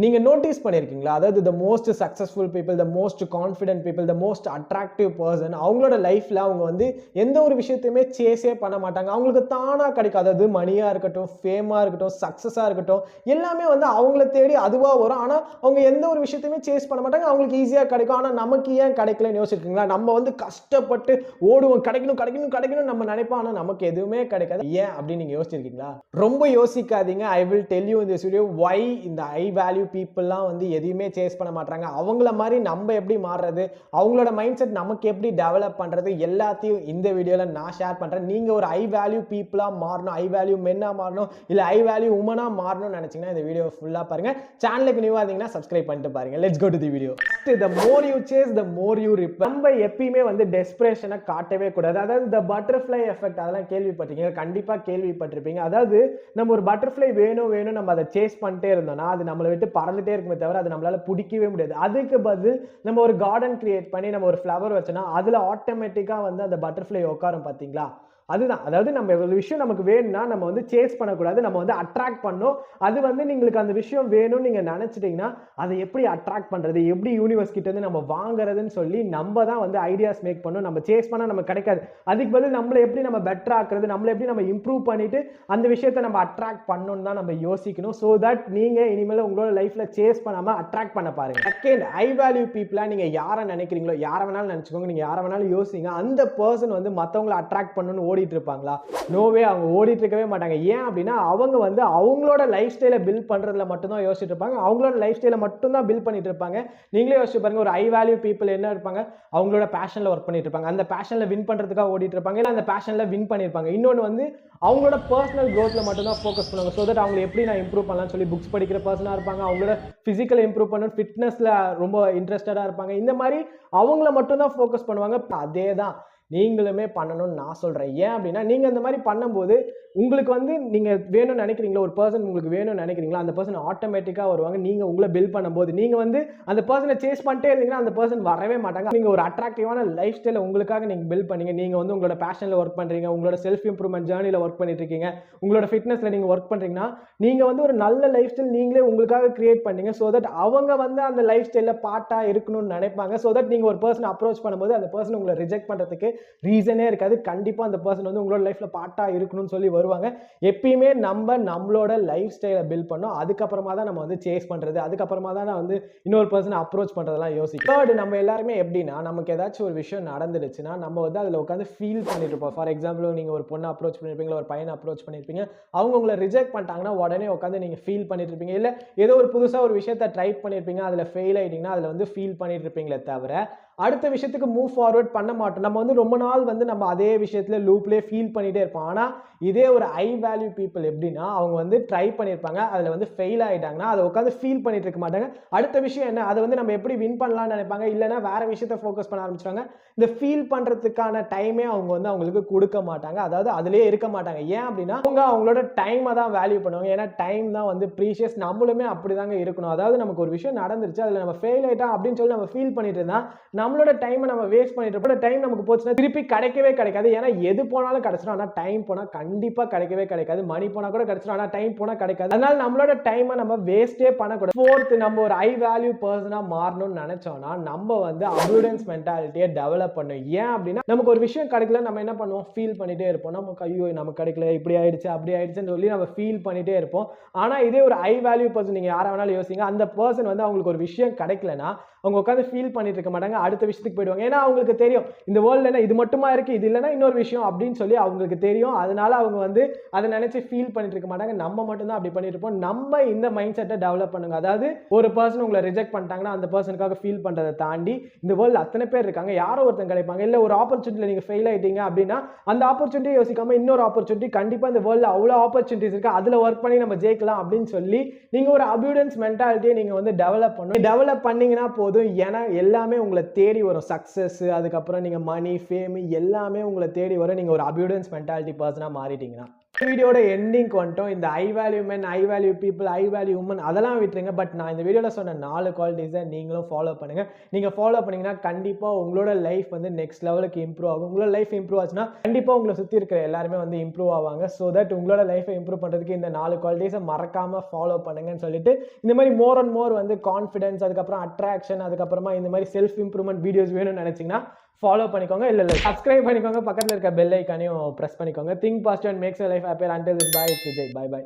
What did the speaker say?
நீங்க நோட்டீஸ் பண்ணியிருக்கீங்களா? அதாவது the most successful people, the most confident people, the most attractive person அவங்களோட லைஃப்ல அவங்க வந்து எந்த ஒரு விஷயத்தையுமே சேஸே பண்ண மாட்டாங்க. அவங்களுக்கு தானா கிடைக்கும். அதாவது மணியா இருக்கட்டும், ஃபேமா இருக்கட்டும், சக்சஸா இருக்கட்டும், எல்லாமே வந்து அவங்கள தேடி அதுவா வரும். ஆனா அவங்க எந்த ஒரு விஷயத்தையுமே சேஸ் பண்ண மாட்டாங்க. அவங்களுக்கு ஈஸியா கிடைக்கும். ஆனா நமக்கு ஏன் கிடைக்கலன்னு யோசிச்சிருக்கீங்களா? நம்ம வந்து கஷ்டப்பட்டு ஓடுவோம். கிடைக்கணும் கிடைக்கணும் கிடைக்கணும்னு நம்ம நினைப்போம். ஆனா நமக்கு எதுவுமே கிடைக்காது. ஏன் அப்படின்னு நீங்க யோசிச்சிருக்கீங்களா? ரொம்ப யோசிக்காதீங்க. I will tell you in this video why இந்த high value peopleலாம் வந்து எதையுமே சேஸ் பண்ண மாட்டாங்க. அவங்கள மாதிரி நம்ம எப்படி மாறுறது, அவங்களோட மைண்ட் செட் நமக்கு எப்படி டெவலப் பண்றது, எல்லாத்தையும் இந்த வீடியோல நான் ஷேர் பண்றேன். நீங்க ஒரு high value people-ஆ மாறணும், high value men-ஆ மாறணும், இல்ல high value women-ஆ மாறணும்னு நினைச்சீங்கன்னா இந்த வீடியோ ஃபுல்லா பாருங்க. சேனலுக்கு நியூவா இருந்தீங்கன்னா சப்ஸ்கிரைப் பண்ணிட்டு பாருங்க. Let's go to the video. The more you chase, the more you reap. நம்ம எப்பயுமே வந்து டெஸ்பரேஷனை காட்டவே கூடாது. அதாவது the butterfly effect அதெல்லாம் கேள்விப்பட்டிருக்கீங்க, கண்டிப்பா கேள்விப்பட்டிருப்பீங்க. அதாவது நம்ம ஒரு பட்டர்ஃப்ளை வேணும் நம்ம அதை சேஸ் பண்ணிட்டே இருந்தோம்னா அது நம்மளை விட்டு பறந்துட்டே இருக்குமே தவிர அது நம்மளால பிடிக்கவே முடியாது. அதுக்கு பதில் நம்ம ஒரு கார்டன் கிரியேட் பண்ணி நம்ம ஒரு ஃப்ளவர் வச்சோம்னா அதுல ஆட்டோமேட்டிக்கா வந்து அந்த பட்டர்ஃப்ளை உட்காரும். பாத்தீங்களா? அதுதான். அதாவது நம்ம ஒரு விஷயம் நமக்கு வேணும்னா நம்ம வந்து சேஸ் பண்ணக்கூடாது, நம்ம வந்து அட்ராக்ட் பண்ணணும். அது வந்து உங்களுக்கு அந்த விஷயம் வேணும்னு நீங்க நினைச்சிட்டீங்கன்னா அதை எப்படி அட்ராக்ட் பண்றது, எப்படி யூனிவர்ஸ் கிட்ட இருந்து நம்ம வாங்குறதுன்னு சொல்லி நம்ம தான் வந்து ஐடியாஸ் மேக் பண்ணணும். நம்ம சேஸ் பண்ணா நமக்கு கிடைக்காது. அதுக்கு பதில் நம்மளை எப்படி நம்ம பெட்டர் ஆக்குறது, நம்மளை எப்படி நம்ம இம்ப்ரூவ் பண்ணிட்டு அந்த விஷயத்தை நம்ம அட்ராக்ட் பண்ணணும்னு தான் நம்ம யோசிக்கணும். ஸோ தட் நீங்க இனிமேல் உங்களோட லைஃப்ல சேஸ் பண்ணாம அட்ராக்ட் பண்ண பாருங்க. செகண்ட், ஹை வேல்யூ பீப்புளா நீங்க யாரை நினைக்கிறீங்களோ, யாரை வேணாலும் நினைச்சுக்கோங்க, நீங்க யாரை வேணாலும் யோசிங்க, அந்த பர்சன் வந்து மற்றவங்களை அட்ராக்ட் பண்ணணும்னு ஓடிட்டு இருப்பாங்களா? நோவே, அவங்க ஓடிட்டு இருக்கவே மாட்டாங்க. ஏன் அப்படின்னா அவங்க வந்து அவங்களோட லைஃப் ஸ்டைலை பில்ட் பண்றதுல மட்டும் தான் யோசிச்சுட்டு இருப்பாங்க. அவங்களோட லைஃப் ஸ்டைலை மட்டும் தான் பில்ட் பண்ணிட்டு இருப்பாங்க. நீங்களே யோசிச்சு பாருங்க, ஒரு ஹை வேல்யூ பீப்புள் என்ன இருப்பாங்க, அவங்களோட பேஷன்ல ஒர்க் பண்ணிட்டு இருப்பாங்க. அந்த பேஷன்ல வின் பண்றதுக்காக ஓடிட்டு இருப்பாங்க, இல்ல அந்த பேஷன்ல வின் பண்ணிருப்பாங்க. இன்னொன்னு வந்து அவங்களோட பர்சனல் growthல மட்டும் தான் ஃபோக்கஸ் பண்ணுவாங்க. சோ தட் அவங்களை எப்படி நான் இம்ப்ரூவ் பண்ணலாம்னு சொல்லி புக்ஸ் படிக்கிற பர்சனா இருப்பாங்க. அவங்களோட பிசிக்கல் இம்ப்ரூவ் பண்ணணும், ஃபிட்னஸ்ல ரொம்ப இன்ட்ரெஸ்டடா இருப்பாங்க. இந்த மாதிரி அவங்கள மட்டும் தான் ஃபோக்கஸ் பண்ணுவாங்க. அதே தான் நீங்களுமே பண்ணணும்னு நான் சொல்றேன். ஏன் அப்படின்னா நீங்க அந்த மாதிரி பண்ணும்போது உங்களுக்கு வந்து நீங்க வேணும்னு நினைக்கிறீங்களா, ஒரு பர்சன் உங்களுக்கு வேணும்னு நினைக்கிறீங்களா, அந்த பர்சன் ஆட்டோமேட்டிக்கா வருவாங்க. நீங்க உங்களை பில்ட் பண்ணும்போது நீங்க வந்து அந்த பர்சனை சேஸ் பண்ணிட்டே இருந்தீங்கன்னா அந்த பர்சன் வரவே மாட்டாங்க. நீங்க ஒரு அட்ராக்டிவான லைஃப் ஸ்டைலை உங்களுக்காக நீங்க பில்ட் பண்ணீங்க. நீங்க வந்து உங்களோட பேஷன்ல ஒர்க் பண்றீங்க, உங்களோட செல்ஃப் இம்ப்ரூவ்மெண்ட் ஜர்னில ஒர்க் பண்ணிட்டு இருக்கீங்க, உங்களோட ஃபிட்னஸ்ல நீங்க ஒர்க் பண்றீங்கன்னா நீங்க வந்து ஒரு நல்ல லைஃப் ஸ்டைல் நீங்களே உங்களுக்காக கிரியேட் பண்ணீங்க. சோ தட் அவங்க வந்து அந்த லைஃப் ஸ்டைல்ல பார்ட்டா இருக்கணும்னு நினைப்பாங்க. சோ தட் நீங்க ஒரு பர்சன் அப்ரோச் பண்ணும்போது அந்த பர்சன் உங்களை ரிஜெக்ட் பண்றதுக்கு ரீசனே இருக்காது. கண்டிப்பா அந்த பர்சன் வந்து உங்களோட லைஃப்ல பார்ட்டா இருக்கணும்னு சொல்லி வருவாங்க. எப்பயுமே நம்மளோட லைஃப் ஸ்டைலை பில்ட் பண்ணோம், அதுக்கப்புறமா தான் நம்ம வந்து சேஸ் பண்றது, அதுக்கப்புறமா தான் வந்து இன்னொரு பர்சனை அப்ரோச் பண்றதெல்லாம் யோசிக்கும். தேர்ட், நம்ம எல்லாருமே எப்படின்னா நமக்கு ஏதாச்சும் ஒரு விஷயம் நடந்துடுச்சுன்னா நம்ம வந்து அதில் உட்காந்து ஃபீல் பண்ணிட்டு இருப்போம். ஃபார் எக்ஸாம்பிள் நீங்க ஒரு பொண்ணை அப்ரோச் பண்ணிருப்பீங்க, ஒரு பையனை அப்ரோச் பண்ணிருப்பீங்க, அவங்க உங்களை ரிஜெக்ட் பண்ணிட்டாங்கன்னா உடனே உட்காந்து நீங்க ஃபீல் பண்ணிட்டு இருப்பீங்க. இல்ல ஏதோ ஒரு புதுசா ஒரு விஷயத்தை ட்ரை பண்ணிருப்பீங்க, அதுல ஃபெயில் ஆயிட்டீங்கன்னா அதுல வந்து ஃபீல் பண்ணிட்டு இருப்பீங்களே தவிர அடுத்த விஷயத்துக்கு மூவ் ஃபார்வர்ட் பண்ண மாட்டோம். நம்ம வந்து ரொம்ப நாள் வந்து நம்ம அதே விஷயத்துல லூப்லேயே ஃபீல் பண்ணிட்டே இருப்போம். ஆனா இதே ஒரு ஹை வேல்யூ பீப்புள் எப்படின்னா அவங்க வந்து ட்ரை பண்ணியிருப்பாங்க, அதில் வந்து ஃபெயில் ஆகிட்டாங்கன்னா அதை உட்காந்து ஃபீல் பண்ணிட்டு இருக்க மாட்டாங்க. அடுத்த விஷயம் என்ன, அதை வந்து நம்ம எப்படி வின் பண்ணலாம்னு நினைப்பாங்க, இல்லைன்னா வேற விஷயத்த ஃபோக்கஸ் பண்ண ஆரம்பிச்சிட்டாங்க. இந்த ஃபீல் பண்ணுறதுக்கான டைமே அவங்க வந்து அவங்களுக்கு கொடுக்க மாட்டாங்க, அதாவது அதிலே இருக்க மாட்டாங்க. ஏன் அப்படின்னா அவங்க அவங்களோட டைமை தான் வேல்யூ பண்ணுவாங்க. ஏன்னா டைம் தான் வந்து ப்ரீஷியஸ். நம்மளுமே அப்படிதாங்க இருக்கணும். அதாவது நமக்கு ஒரு விஷயம் நடந்துருச்சு, அதில் நம்ம ஃபெயில் ஆகிட்டா அப்படின்னு சொல்லி நம்ம ஃபீல் பண்ணிட்டு இருந்தா நம்மளோட டைமை நம்ம வேஸ்ட் பண்ணிட்டு இருப்போம். டைம் நமக்கு போச்சுன்னா திருப்பி கிடைக்கவே கிடைக்காது. ஏன்னா எது போனாலும் கிடைச்சிடும், ஆனால் டைம் போனா கண்டிப்பா கிடைக்கவே கிடைக்காது. மணி போனா கூட கிடைச்சிடும், ஆனா டைம் போனா கிடைக்காது. அதனால நம்மளோட டைமை நம்ம வேஸ்டே பண்ணக்கூடாது. ஃபோர்த், நம்ம ஒரு ஹை வேல்யூ பர்சனா மாறணும்னு நினைச்சோம்னா நம்ம வந்து அபியூடன்ஸ் மென்டாலிட்டியை டெவலப் பண்ணணும். ஏன் அப்படின்னா நமக்கு ஒரு விஷயம் கிடைக்கல, நம்ம என்ன பண்ணுவோம், ஃபீல் பண்ணிட்டே இருப்போம். நமக்கு ஐயோ நமக்கு கிடைக்கல, இப்படி ஆயிடுச்சு அப்படி ஆயிடுச்சுன்னு சொல்லி நம்ம ஃபீல் பண்ணிட்டே இருப்போம். ஆனா இதே ஒரு ஹை வேல்யூ பர்சன், நீங்க யாரை வேணாலும் யோசிங்க, அந்த பர்சன் வந்து அவங்களுக்கு ஒரு விஷயம் கிடைக்கலனா அவங்க உட்காந்து ஃபீல் பண்ணிட்டு இருக்க மாட்டாங்க, அடுத்த விஷயத்துக்கு போயிடுவாங்க. ஏன்னா அவங்களுக்கு தெரியும் இந்த வேர்ல்ட்ல என்ன இது மட்டுமா இருக்கு, இது இல்லைன்னா இன்னொரு விஷயம் அப்படின்னு சொல்லி அவங்களுக்கு தெரியும். அதனால அவங்க வந்து அதை நினைச்சு ஃபீல் பண்ணிட்டு இருக்க மாட்டாங்க. நம்ம மட்டும் தான் அப்படி பண்ணிட்டு இருப்போம். நம்ம இந்த மைண்ட் செட்டை டெவலப் பண்ணுங்க. அதாவது ஒரு பர்சன் உங்களை ரிஜெக்ட் பண்ணிட்டாங்கன்னா அந்த பர்சனுக்காக ஃபீல் பண்றதை தாண்டி இந்த வேர்ல்ட்ல அத்தனை பேர் இருக்காங்க, யாரோ ஒருத்தன் கிடைப்பாங்க. இல்ல ஒரு ஆப்பர்ச்சுனிட்டில நீங்க ஃபெயில் ஆயிட்டீங்க அப்படின்னா அந்த ஆப்பர்ச்சுனிட்டியை யோசிக்காம இன்னொரு ஆப்பர்ச்சுனிட்டி கண்டிப்பா இந்த வேர்ல்ட்ல அவ்வளவு ஆப்பர்ச்சுனிட்டிஸ் இருக்கு, அதுல ஒர்க் பண்ணி நம்ம ஜெயிக்கலாம் அப்படின்னு சொல்லி நீங்க ஒரு அபியூடன்ஸ் மென்டாலிட்டியை நீங்க வந்து டெவலப் பண்ணணும். டெவலப் பண்ணீங்கன்னா போதும், ஏன்னா எல்லாமே உங்களை தேடி வரும். சக்சஸ், அதுக்கப்புறம் நீங்க மணி, ஃபேம் எல்லாமே உங்களை தேடி வரும். நீங்க ஒரு அபியூடன்ஸ் மென்டாலிட்டி பர்சனா மாறிட்டீங்கன்னா வீடியோட எண்டிங்க்கு வந்துட்டோம். இந்த I value men, I value people, I value women அதெல்லாம் விட்டுருங்க. பட் நான் இந்த வீடியோவில் சொன்ன 4 குவாலிட்டிஸை நீங்களும் ஃபாலோ பண்ணுங்க. நீங்கள் ஃபாலோ பண்ணீங்கன்னா கண்டிப்பாக உங்களோட லைஃப் வந்து நெக்ஸ்ட் லெவலுக்கு இம்ப்ரூவ் ஆகும். உங்களோட லைஃப் இம்ப்ரூவ் ஆச்சுன்னா கண்டிப்பாக உங்களை சுற்றி இருக்கிற எல்லாருமே வந்து இம்ப்ரூவ் ஆவாங்க. ஸோ தட் உங்களோட லைஃபை இம்ப்ரூவ் பண்ணுறதுக்கு இந்த 4 குவாலிட்டிஸை மறக்காமல் ஃபாலோ பண்ணுங்கன்னு சொல்லிட்டு இந்த மாதிரி மோர் அண்ட் மோர் வந்து கான்ஃபிடன்ஸ், அதுக்கப்புறம் அட்ராக்ஷன், அதுக்கப்புறமா இந்த மாதிரி செல்ஃப் இம்ப்ரூவ்மெண்ட் வீடியோஸ் வேணும்னு நினச்சிங்கன்னா ஃபாலோ பண்ணிக்கோங்க. இல்லை சப்ஸ்கிரைப் பண்ணிக்கோங்க. பக்கத்தில் இருக்க பெல் ஐக்கானையும் ப்ரெஸ் பண்ணிக்கோங்க. Think positive and makes your life happier. Until this, bye. It's Vijay. By.